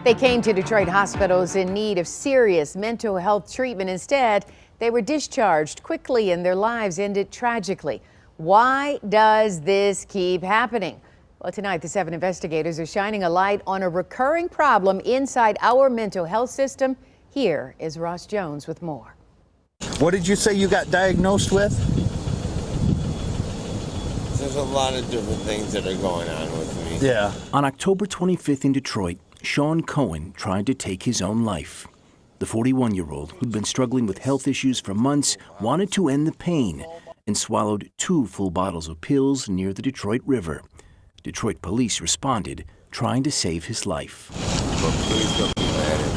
They came to Detroit hospitals in need of serious mental health treatment. Instead, they were discharged quickly and their lives ended tragically. Why does this keep happening? Well, tonight, the 7 investigators are shining a light on a recurring problem inside our mental health system. Here is Ross Jones with more. What did you say you got diagnosed with? There's a lot of different things that are going on with me. Yeah. On October 25th in Detroit, Sean Cohen tried to take his own life. The 41-year-old, who'd been struggling with health issues for months, wanted to end the pain and swallowed 2 full bottles of pills near the Detroit River. Detroit police responded, trying to save his life.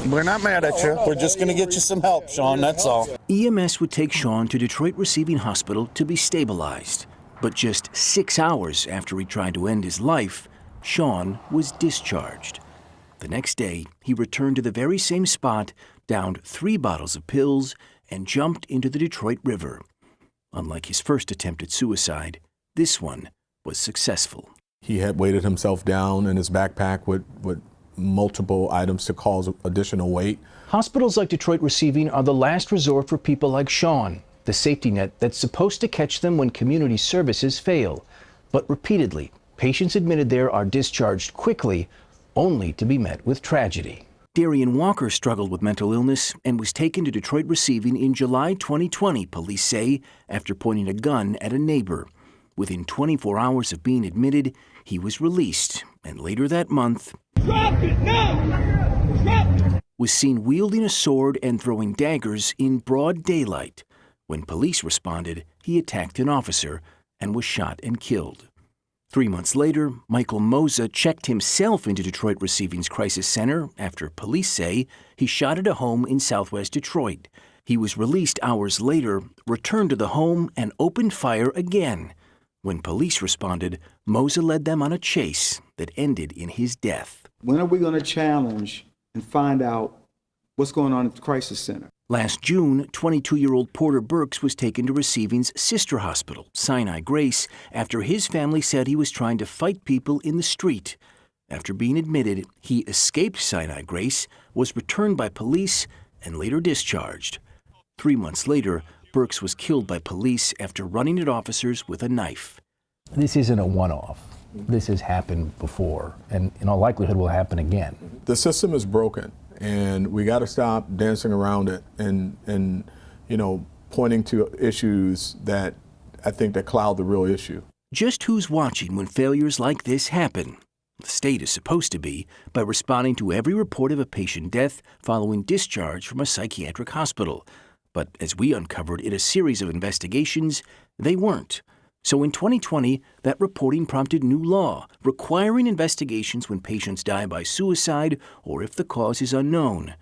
We're not mad at you. We're just going to get you some help, Sean, that's all. EMS would take Sean to Detroit Receiving Hospital to be stabilized. But just 6 hours after he tried to end his life, Sean was discharged. The next day, he returned to the very same spot, downed 3 bottles of pills, and jumped into the Detroit River. Unlike his first attempt at suicide, this one was successful. He had weighted himself down in his backpack with multiple items to cause additional weight. Hospitals like Detroit Receiving are the last resort for people like Sean, the safety net that's supposed to catch them when community services fail. But repeatedly, patients admitted there are discharged quickly, only to be met with tragedy. Darian Walker struggled with mental illness and was taken to Detroit Receiving in July 2020, police say, after pointing a gun at a neighbor. Within 24 hours of being admitted, he was released, and later that month, was seen wielding a sword and throwing daggers in broad daylight. When police responded, he attacked an officer and was shot and killed. 3 months later, Michael Moza checked himself into Detroit Receiving's crisis center after police say he shot at a home in southwest Detroit. He was released hours later, returned to the home, and opened fire again. When police responded, Moza led them on a chase that ended in his death. When are we going to challenge and find out what's going on at the crisis center? Last June, 22-year-old Porter Burks was taken to Receiving's sister hospital, Sinai Grace, after his family said he was trying to fight people in the street. After being admitted, he escaped Sinai Grace, was returned by police, and later discharged. 3 months later, Burks was killed by police after running at officers with a knife. This isn't a one-off. This has happened before, and in all likelihood will happen again. The system is broken, and we got to stop dancing around it and pointing to issues that I think that cloud the real issue. Just who's watching when failures like this happen? The state is supposed to be by responding to every report of a patient death following discharge from a psychiatric hospital. But as we uncovered in a series of investigations, they weren't. So in 2020, that reporting prompted new law requiring investigations when patients die by suicide or if the cause is unknown.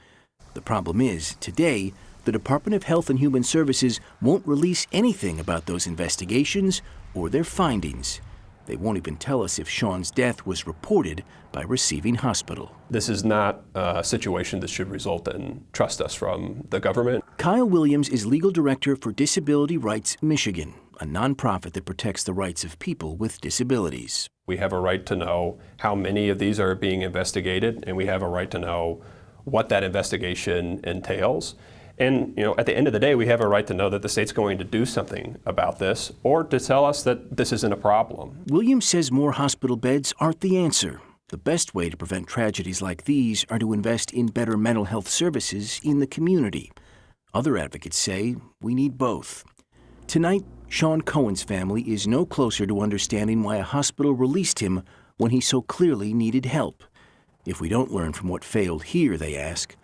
The problem is, today, the Department of Health and Human Services won't release anything about those investigations or their findings. They won't even tell us if Sean's death was reported by Receiving Hospital. This is not a situation that should result in trust us from the government. Kyle Williams is legal director for Disability Rights Michigan, a nonprofit that protects the rights of people with disabilities. We have a right to know how many of these are being investigated, and we have a right to know what that investigation entails. And at the end of the day, we have a right to know that the state's going to do something about this or to tell us that this isn't a problem. Williams says more hospital beds aren't the answer. The best way to prevent tragedies like these are to invest in better mental health services in the community. Other advocates say we need both. Tonight, Sean Cohen's family is no closer to understanding why a hospital released him when he so clearly needed help. If we don't learn from what failed here, they ask,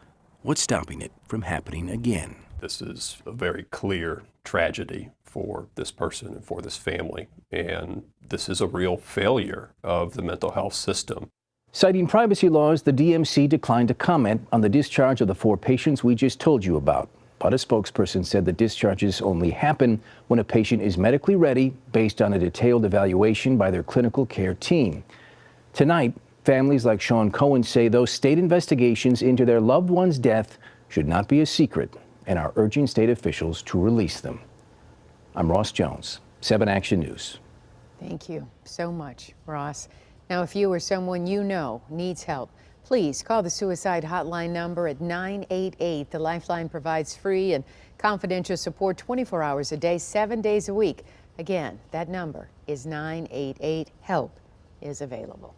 what's stopping it from happening again? This is a very clear tragedy for this person and for this family, and this is a real failure of the mental health system. Citing privacy laws, the DMC declined to comment on the discharge of the 4 patients we just told you about. But a spokesperson said that discharges only happen when a patient is medically ready based on a detailed evaluation by their clinical care team. Tonight, families like Sean Cohen say those state investigations into their loved one's death should not be a secret and are urging state officials to release them. I'm Ross Jones, 7 Action News. Thank you so much, Ross. Now, if you or someone you know needs help, please call the suicide hotline number at 988. The Lifeline provides free and confidential support 24 hours a day, 7 days a week. Again, that number is 988. Help is available.